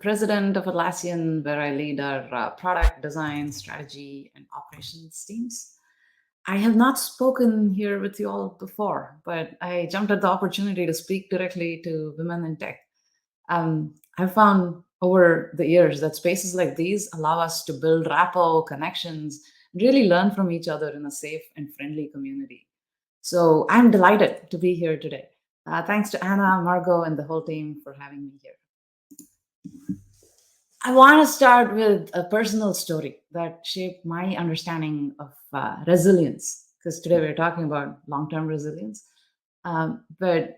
president of Atlassian, where I lead our product design, strategy, and operations teams. I have not spoken here with you all before, but I jumped at the opportunity to speak directly to women in tech. I've found over the years that spaces like these allow us to build rapport, connections, really learn from each other in a safe and friendly community. So I'm delighted to be here today. Thanks to Anna, Margot, and the whole team for having me here. I want to start with a personal story that shaped my understanding of resilience, because today we're talking about long term resilience. But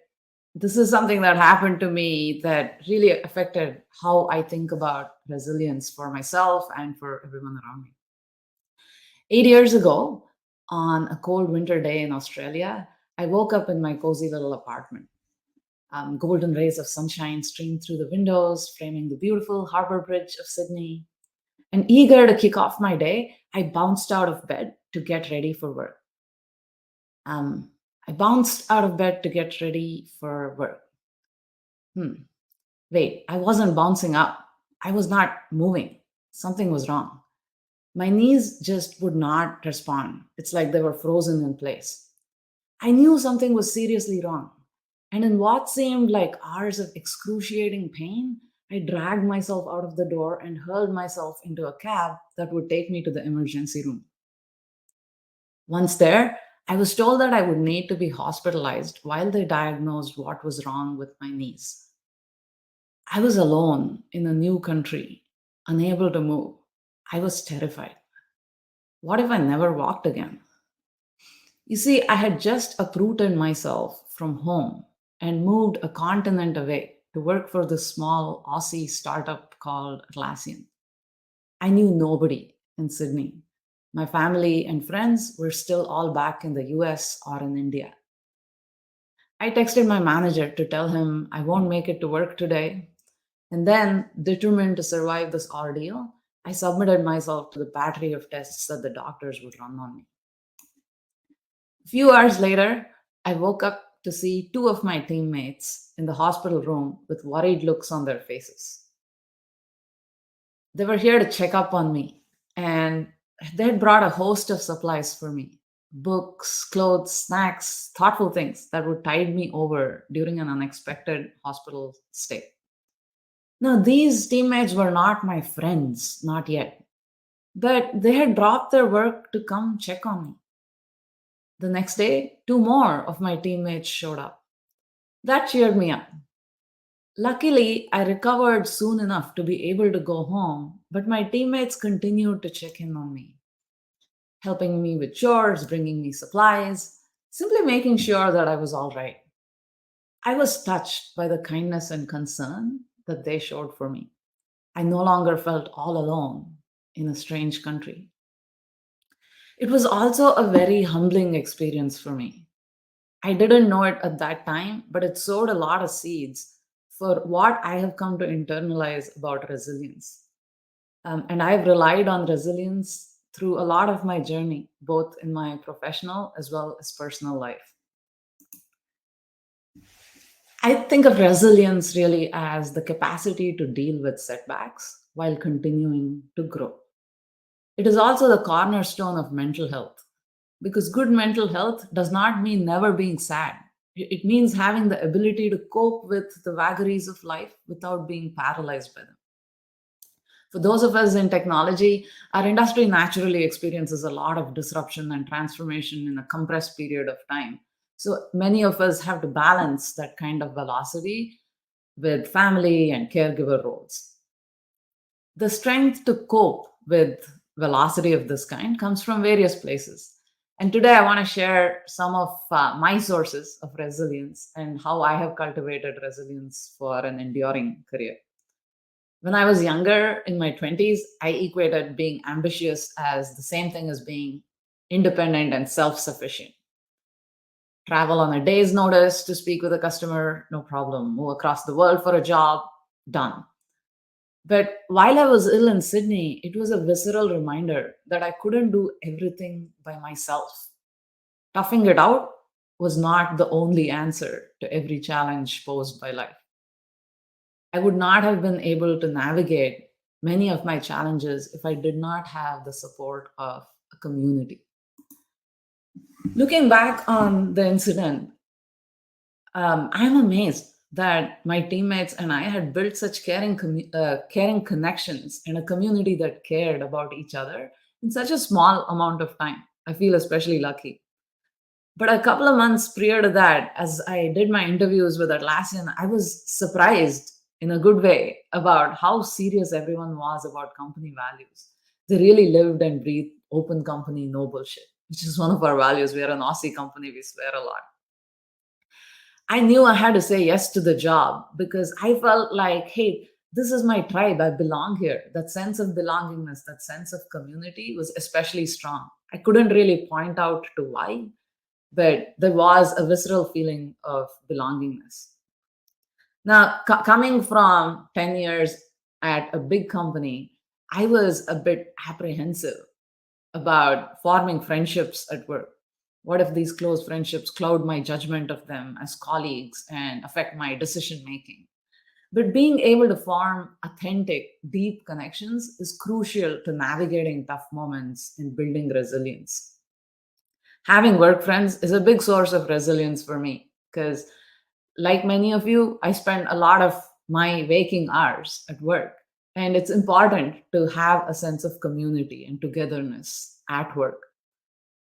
this is something that happened to me that really affected how I think about resilience for myself and for everyone around me. 8 years ago, on a cold winter day in Australia, I woke up in my cozy little apartment. Golden rays of sunshine streamed through the windows, framing the beautiful harbour bridge of Sydney. And eager to kick off my day, I bounced out of bed to get ready for work. I bounced out of bed to get ready for work. Wait, I wasn't bouncing up. I was not moving. Something was wrong. My knees just would not respond. It's like they were frozen in place. I knew something was seriously wrong. And in what seemed like hours of excruciating pain, I dragged myself out of the door and hurled myself into a cab that would take me to the emergency room. Once there, I was told that I would need to be hospitalized while they diagnosed what was wrong with my knees. I was alone in a new country, unable to move. I was terrified. What if I never walked again? You see, I had just uprooted myself from home and moved a continent away to work for this small Aussie startup called Atlassian. I knew nobody in Sydney. My family and friends were still all back in the US or in India. I texted my manager to tell him I won't make it to work today. And then, determined to survive this ordeal, I submitted myself to the battery of tests that the doctors would run on me. A few hours later, I woke up to see two of my teammates in the hospital room with worried looks on their faces. They were here to check up on me, and they had brought a host of supplies for me: books, clothes, snacks, thoughtful things that would tide me over during an unexpected hospital stay. Now, these teammates were not my friends, not yet, but they had dropped their work to come check on me. The next day, two more of my teammates showed up. That cheered me up. Luckily, I recovered soon enough to be able to go home, but my teammates continued to check in on me, helping me with chores, bringing me supplies, simply making sure that I was all right. I was touched by the kindness and concern that they showed for me. I no longer felt all alone in a strange country. It was also a very humbling experience for me. I didn't know it at that time, but it sowed a lot of seeds for what I have come to internalize about resilience. And I've relied on resilience through a lot of my journey, both in my professional as well as personal life. I think of resilience really as the capacity to deal with setbacks while continuing to grow. It is also the cornerstone of mental health, because good mental health does not mean never being sad. It means having the ability to cope with the vagaries of life without being paralyzed by them. For those of us in technology, our industry naturally experiences a lot of disruption and transformation in a compressed period of time. So many of us have to balance that kind of velocity with family and caregiver roles. The strength to cope with velocity of this kind comes from various places. And today I want to share some of my sources of resilience and how I have cultivated resilience for an enduring career. When I was younger, in my 20s, I equated being ambitious as the same thing as being independent and self sufficient. Travel on a day's notice to speak with a customer, no problem. Move across the world for a job, done. But while I was ill in Sydney, it was a visceral reminder that I couldn't do everything by myself. Toughing it out was not the only answer to every challenge posed by life. I would not have been able to navigate many of my challenges if I did not have the support of a community. Looking back on the incident, I'm amazed that my teammates and I had built such caring connections in a community that cared about each other in such a small amount of time. I feel especially lucky. But a couple of months prior to that, as I did my interviews with Atlassian, I was surprised in a good way about how serious everyone was about company values. They really lived and breathed open company, no bullshit, which is one of our values. We are an Aussie company, we swear a lot. I knew I had to say yes to the job because I felt like, hey, this is my tribe. I belong here. That sense of belongingness, that sense of community was especially strong. I couldn't really point out to why, but there was a visceral feeling of belongingness. Now, coming from 10 years at a big company, I was a bit apprehensive about forming friendships at work. What if these close friendships cloud my judgment of them as colleagues and affect my decision making? But being able to form authentic, deep connections is crucial to navigating tough moments and building resilience. Having work friends is a big source of resilience for me because, like many of you, I spend a lot of my waking hours at work. And it's important to have a sense of community and togetherness at work.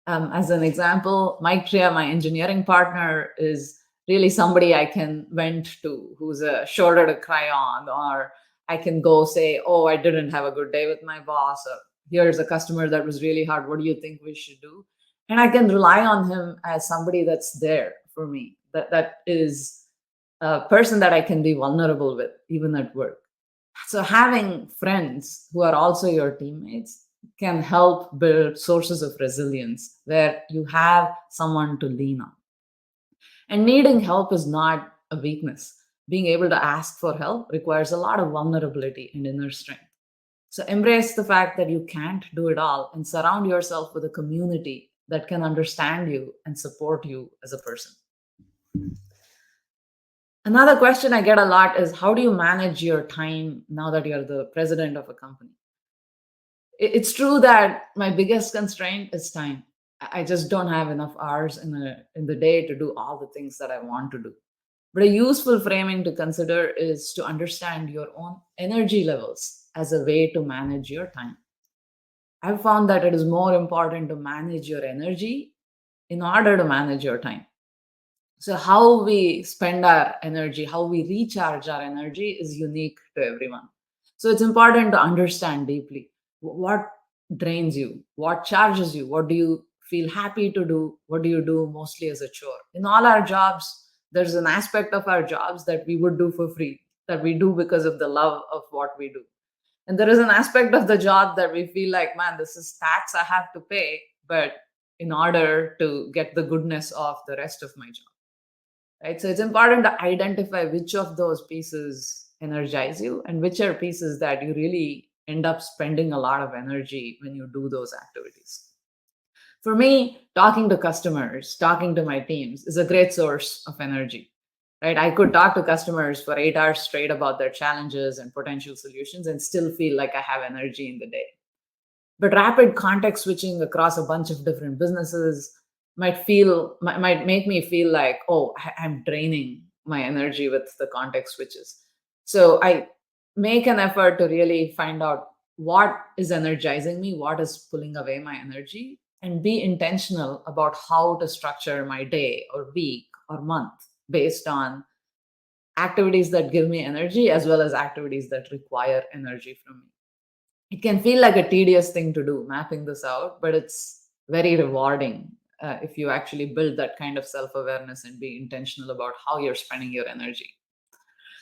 As an example, Mike Tria, my engineering partner, is really somebody I can vent to, who's a shoulder to cry on, or I can go say, oh, I didn't have a good day with my boss, or here's a customer that was really hard. What do you think we should do? And I can rely on him as somebody that's there for me, that is a person that I can be vulnerable with, even at work. So having friends who are also your teammates can help build sources of resilience where you have someone to lean on. And needing help is not a weakness. Being able to ask for help requires a lot of vulnerability and inner strength. So embrace the fact that you can't do it all and surround yourself with a community that can understand you and support you as a person. Another question I get a lot is, how do you manage your time now that you're the president of a company? It's true that my biggest constraint is time. I just don't have enough hours in the day to do all the things that I want to do. But a useful framing to consider is to understand your own energy levels as a way to manage your time. I've found that it is more important to manage your energy in order to manage your time. So, how we spend our energy, how we recharge our energy is unique to everyone. So, it's important to understand deeply what drains you, what charges you, what do you feel happy to do, what do you do mostly as a chore. In all our jobs, there's an aspect of our jobs that we would do for free, that we do because of the love of what we do. And there is an aspect of the job that we feel like, man, this is tax I have to pay, but in order to get the goodness of the rest of my job, right? So it's important to identify which of those pieces energize you and which are pieces that you really end up spending a lot of energy when you do those activities. For me, talking to customers, talking to my teams is a great source of energy, right? I could talk to customers for 8 hours straight about their challenges and potential solutions and still feel like I have energy in the day. But rapid context switching across a bunch of different businesses might make me feel like, oh, I'm draining my energy with the context switches. So I make an effort to really find out what is energizing me, what is pulling away my energy, and be intentional about how to structure my day or week or month based on activities that give me energy as well as activities that require energy from me. It can feel like a tedious thing to do, mapping this out, but it's very rewarding if you actually build that kind of self awareness and be intentional about how you're spending your energy.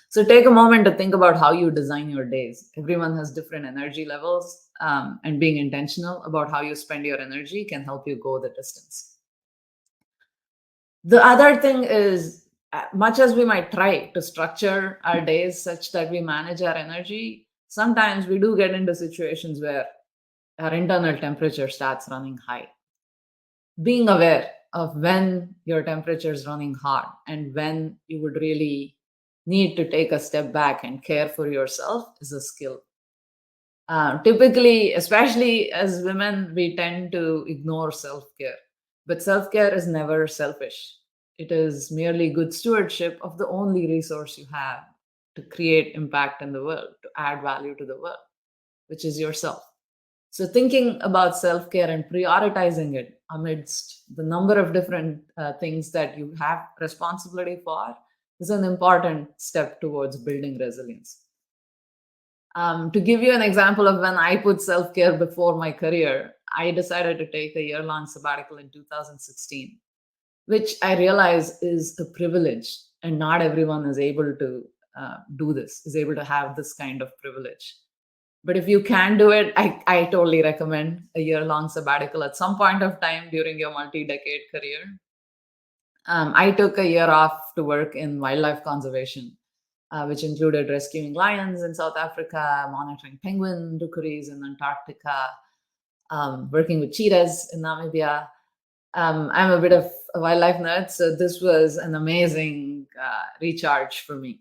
So take a moment to think about how you design your days. Everyone has different energy levels, and being intentional about how you spend your energy can help you go the distance. The other thing is, much as we might try to structure our days such that we manage our energy, sometimes we do get into situations where our internal temperature starts running high. Being aware of when your temperature is running hot and when you would really need to take a step back and care for yourself is a skill. Typically, especially as women, we tend to ignore self care. But self care is never selfish, it is merely good stewardship of the only resource you have to create impact in the world, to add value to the world, which is yourself. So, thinking about self care and prioritizing it amidst the number of different things that you have responsibility for is an important step towards building resilience. To give you an example of when I put self care before my career, I decided to take a year long sabbatical in 2016, which I realize is a privilege, and not everyone is able to do this, is able to have this kind of privilege. But if you can do it, I totally recommend a year long sabbatical at some point of time during your multi decade career. I took a year off to work in wildlife conservation, which included rescuing lions in South Africa, monitoring penguin rookeries in Antarctica, working with cheetahs in Namibia. I'm a bit of a wildlife nerd, so this was an amazing recharge for me.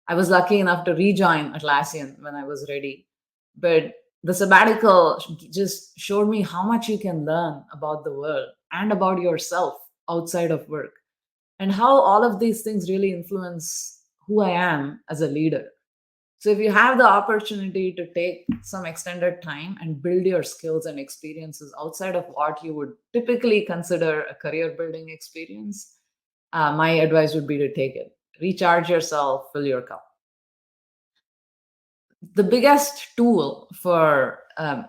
I was lucky enough to rejoin Atlassian when I was ready, but the sabbatical just showed me how much you can learn about the world and about yourself outside of work, and how all of these things really influence who I am as a leader. So, if you have the opportunity to take some extended time and build your skills and experiences outside of what you would typically consider a career building experience, my advice would be to take it. Recharge yourself, fill your cup. The biggest tool for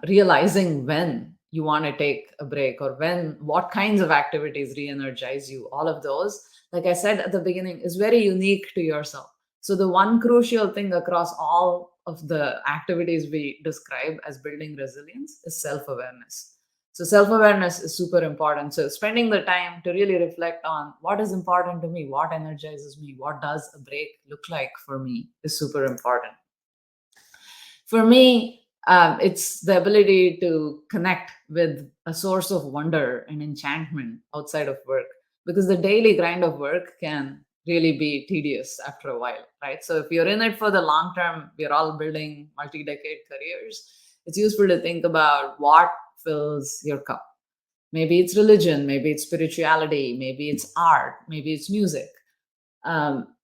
realizing when you want to take a break, or when what kinds of activities re-energize you, all of those, like I said at the beginning, is very unique to yourself. So the one crucial thing across all of the activities we describe as building resilience is self-awareness. So self-awareness is super important. So spending the time to really reflect on what is important to me, what energizes me, what does a break look like for me, is super important. For me, it's the ability to connect with a source of wonder and enchantment outside of work, because the daily grind of work can really be tedious after a while, right? So if you're in it for the long term, we're all building multi-decade careers, it's useful to think about what fills your cup. Maybe it's religion, maybe it's spirituality, maybe it's art, maybe it's music.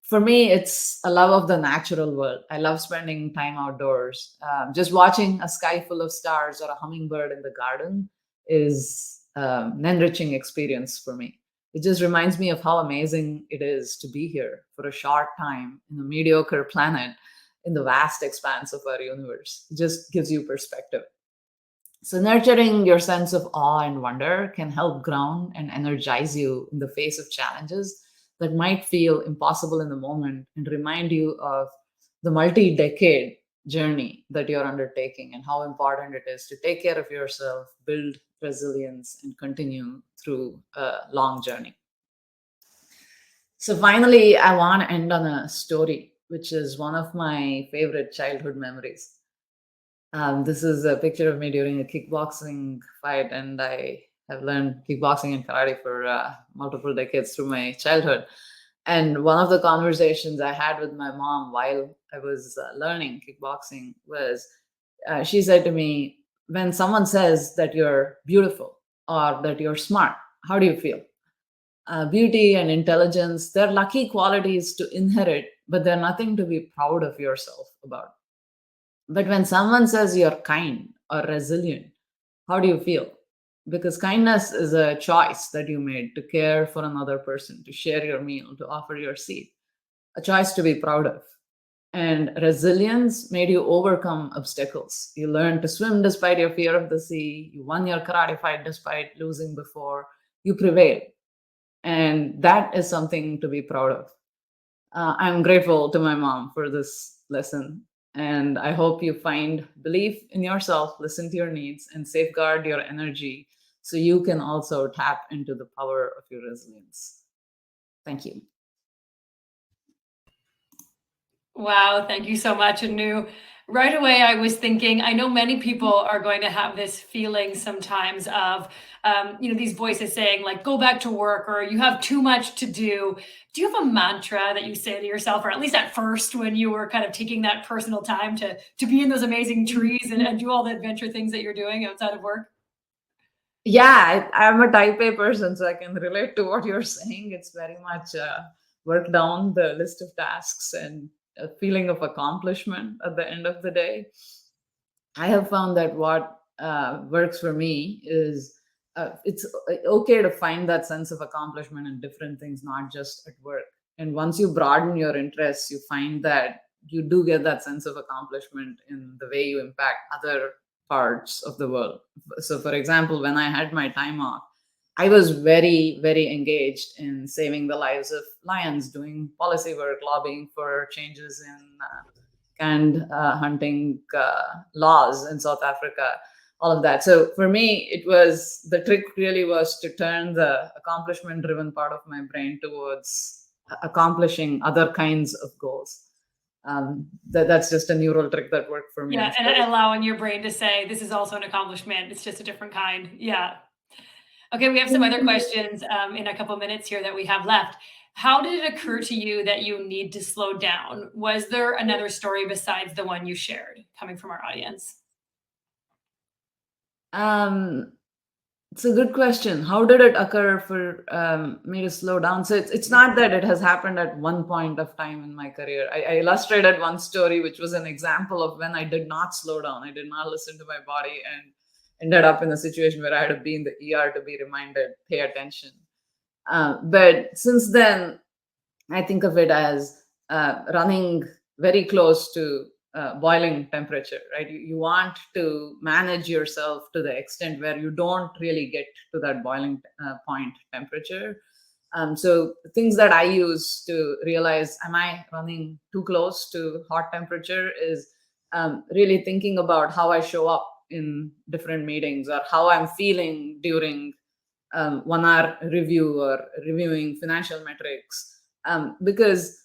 For me, it's a love of the natural world. I love spending time outdoors. Just watching a sky full of stars or a hummingbird in the garden is an enriching experience for me. It just reminds me of how amazing it is to be here for a short time in a mediocre planet in the vast expanse of our universe. It just gives you perspective. So, nurturing your sense of awe and wonder can help ground and energize you in the face of challenges that might feel impossible in the moment, and remind you of the multi decade journey that you're undertaking and how important it is to take care of yourself, build resilience, and continue through a long journey. So, finally, I want to end on a story, which is one of my favorite childhood memories. This is a picture of me during a kickboxing fight, and I have learned kickboxing and karate for multiple decades through my childhood. And one of the conversations I had with my mom while I was learning kickboxing was, she said to me, when someone says that you're beautiful or that you're smart, how do you feel? Beauty and intelligence, they're lucky qualities to inherit, but they're nothing to be proud of yourself about. But when someone says you're kind or resilient, how do you feel? Because kindness is a choice that you made to care for another person, to share your meal, to offer your seat, a choice to be proud of. And resilience made you overcome obstacles. You learned to swim despite your fear of the sea. You won your karate fight despite losing before. You prevailed. And that is something to be proud of. I'm grateful to my mom for this lesson. And I hope you find belief in yourself, listen to your needs, and safeguard your energy so you can also tap into the power of your resilience. Thank you. Wow, thank you so much, Anu. Right away, I was thinking, I know many people are going to have this feeling sometimes of, these voices saying, like, go back to work or you have too much to do. Do you have a mantra that you say to yourself, or at least at first when you were kind of taking that personal time to be in those amazing trees and do all the adventure things that you're doing outside of work? Yeah, I'm a type A person, so I can relate to what you're saying. It's very much work down the list of tasks and a feeling of accomplishment at the end of the day. I have found that what works for me is it's okay to find that sense of accomplishment in different things, not just at work. And once you broaden your interests, you find that you do get that sense of accomplishment in the way you impact other parts of the world. So, for example, when I had my time off, I was very, very engaged in saving the lives of lions, doing policy work, lobbying for changes in and hunting laws in South Africa, all of that. So for me, it was the trick really was to turn the accomplishment driven part of my brain towards accomplishing other kinds of goals. That's just a neural trick that worked for me. Yeah, And and allowing your brain to say, this is also an accomplishment. It's just a different kind. Yeah. Okay, we have some other questions in a couple minutes here that we have left. How did it occur to you that you need to slow down? Was there another story besides the one you shared coming from our audience? um, it's a good question. How did it occur for me to slow down? So it's not that it has happened at one point of time in my career. I illustrated one story, which was an example of when I did not slow down. I did not listen to my body and ended up in a situation where I had to be in the ER to be reminded, pay attention. But since then, I think of it as running very close to boiling temperature, right? You want to manage yourself to the extent where you don't really get to that boiling point temperature. So things that I use to realize, am I running too close to hot temperature, is really thinking about how I show up in different meetings or how I'm feeling during 1 hour review or reviewing financial metrics. Because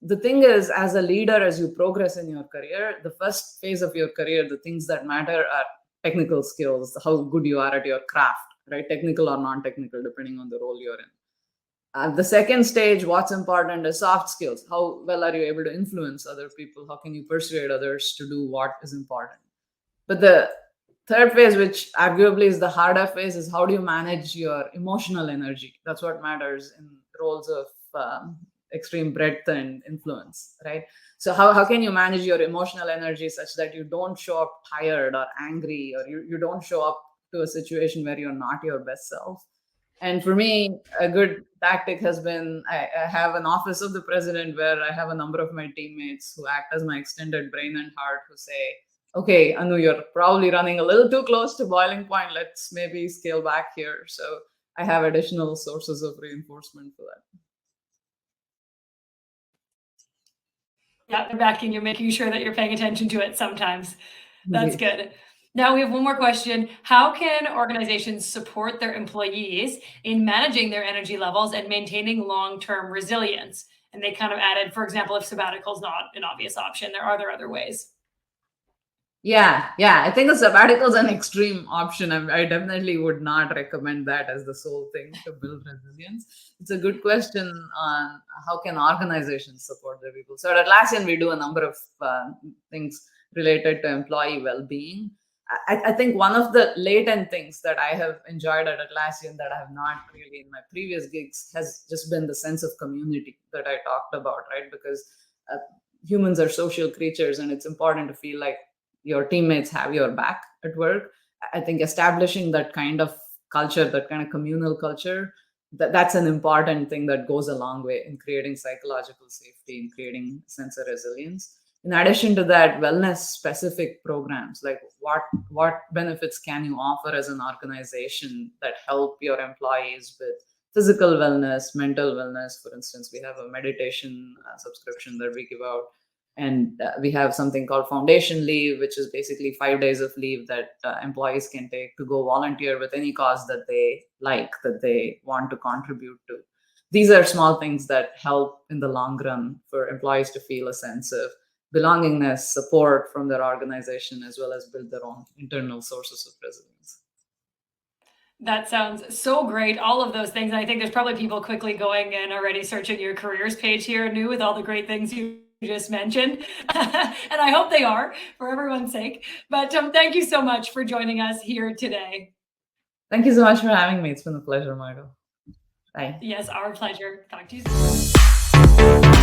the thing is, as a leader, as you progress in your career, the first phase of your career, the things that matter are technical skills, how good you are at your craft, right? Technical or non technical, depending on the role you're in. The second stage, what's important is soft skills. How well are you able to influence other people? How can you persuade others to do what is important? But the third phase, which arguably is the harder phase, is how do you manage your emotional energy? That's what matters in roles of extreme breadth and influence, right? So, how can you manage your emotional energy such that you don't show up tired or angry, or you don't show up to a situation where you're not your best self? And for me, a good tactic has been I have an office of the president where I have a number of my teammates who act as my extended brain and heart who say, okay, Anu, you're probably running a little too close to boiling point. Let's maybe scale back here. So I have additional sources of reinforcement for that. Yeah, they're backing you, making sure that you're paying attention to it sometimes. That's Indeed. good. Now we have one more question. How can organizations support their employees in managing their energy levels and maintaining long-term resilience? And they kind of added, for example, if sabbatical is not an obvious option, are there other ways? Yeah. I think a sabbatical is an extreme option. I definitely would not recommend that as the sole thing to build resilience. It's a good question on how can organizations support their people. So at Atlassian, we do a number of things related to employee well-being. I think one of the latent things that I have enjoyed at Atlassian that I have not really in my previous gigs has just been the sense of community that I talked about, right? Because uh, humans are social creatures, and it's important to feel like your teammates have your back at work. I think establishing that kind of culture, that kind of communal culture, that's an important thing that goes a long way in creating psychological safety and creating sense of resilience. In addition to that, wellness specific programs, like what benefits can you offer as an organization that help your employees with physical wellness, mental wellness? For instance, we have a meditation subscription that we give out, and we have something called foundation leave, which is basically 5 days of leave that employees can take to go volunteer with any cause that they like, that they want to contribute to. These are small things that help in the long run for employees to feel a sense of belongingness, support from their organization, as well as build their own internal sources of resilience. That sounds so great. All of those things. I think there's probably people quickly going and already searching your careers page here, Anu, with all the great things you just mentioned. And I hope they are, for everyone's sake. But thank you so much for joining us here today. Thank you so much for having me. It's been a pleasure, Margot. Bye. Yes, our pleasure. Talk to you soon.